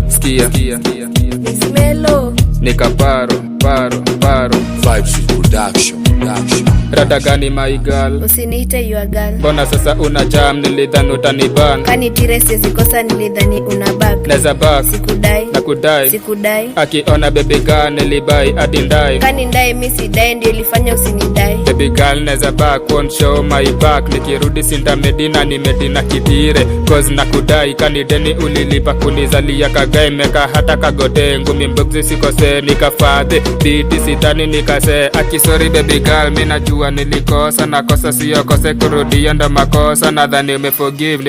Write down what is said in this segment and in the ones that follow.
Skia Ismelo Nika paro Vibes production. Rada gani my girl? usiniite your girl. Bona sasa una jam nilidhani utaniban. Kani tire sezikosa nilidhani una bag. Neza back Sikudai na kudai. Sikudai Akiona baby girl nilibai adindai. Kani ndai misi dai ndio ilifanya usinidai. Baby girl neza back won't show my back. Nikirudi sinta medina ni medina kidire. Cause na kudai kani deni ulilipa kunizalia kagai meka hata kagode. Ngumi mbogzi sikose nikafadhe. Biti sitani nikase. Aki sorry baby girl mina jua nilikosa. Nakosa siyo kose kurudia ndo makosa. Nadhani umeforgive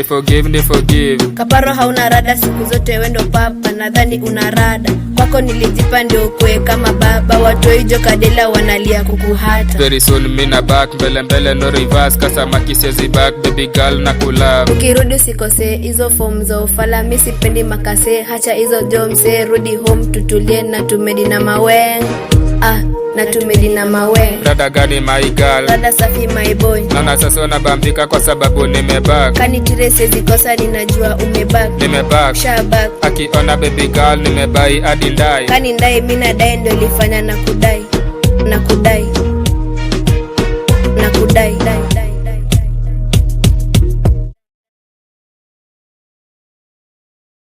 ni forgive. Kaparo hauna rada siku zote wendo papa. Nadhani una rada. Kwako nilijipa ndio kwe kama baba. Watu hijo kadela wanalia kukuhata. Very soon mina back mbele no reverse. Kasama kisezi back baby girl na kulove. Ukirudi usikose hizo form za ufala. Mi sipendi makase hacha hizo jomse. Rudi home tutulie na tumedi na maweng. Na tumedi na maweng. Rada gani my girl? Rada safi my boy. Nana sasa nabambika kwa sababu nimeback. Kani tire sezikosa ninajua umeback. Nimeback Shaback akiona baby girl nimebai adindai. Kani ndai mina dai ndio ilifanya na kudai.